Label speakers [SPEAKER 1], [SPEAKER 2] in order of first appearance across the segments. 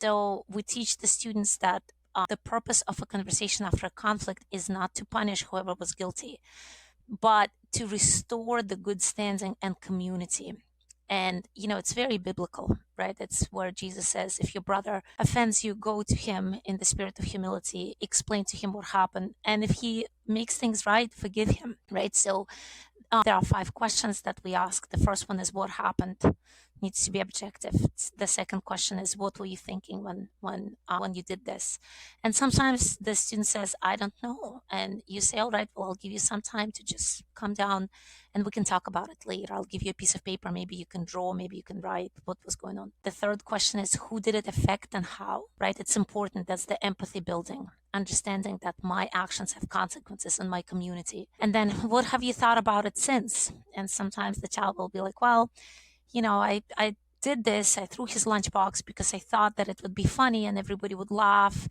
[SPEAKER 1] So we teach the students that the purpose of a conversation after a conflict is not to punish whoever was guilty, but to restore the good standing and community. And, it's very biblical, right? It's where Jesus says, if your brother offends you, go to him in the spirit of humility, explain to him what happened. And if he makes things right, forgive him, right? So there are 5 questions that we ask. The first one is what happened, needs to be objective. The second question is what were you thinking when you did this? And sometimes the student says, I don't know. And you say, all right, well, I'll give you some time to just come down and we can talk about it later. I'll give you a piece of paper. Maybe you can draw, maybe you can write what was going on. The third question is who did it affect and how, right? It's important. That's the empathy building, understanding that my actions have consequences in my community. And then what have you thought about it since? And sometimes the child will be like, well, I did this. I threw his lunchbox because I thought that it would be funny and everybody would laugh.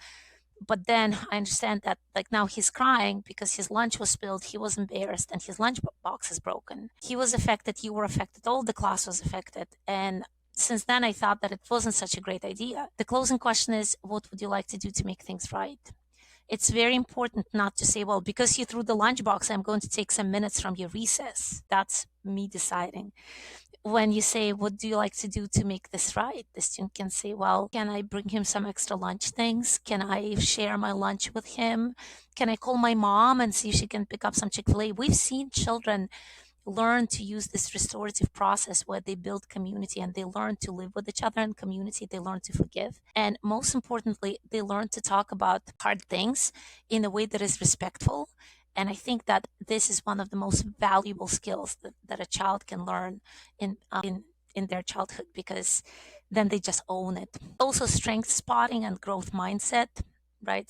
[SPEAKER 1] But then I understand that like now he's crying because his lunch was spilled. He was embarrassed and his lunchbox is broken. He was affected. You were affected. All the class was affected. And since then, I thought that it wasn't such a great idea. The closing question is, what would you like to do to make things right? It's very important not to say, well, because you threw the lunchbox, I'm going to take some minutes from your recess. That's me deciding. When you say, what do you like to do to make this right? The student can say, well, can I bring him some extra lunch things? Can I share my lunch with him? Can I call my mom and see if she can pick up some Chick-fil-A? We've seen children learn to use this restorative process where they build community and they learn to live with each other in community. They learn to forgive. And most importantly, they learn to talk about hard things in a way that is respectful. And I think that this is one of the most valuable skills that a child can learn in their childhood, because then they just own it. Also strength spotting and growth mindset, right?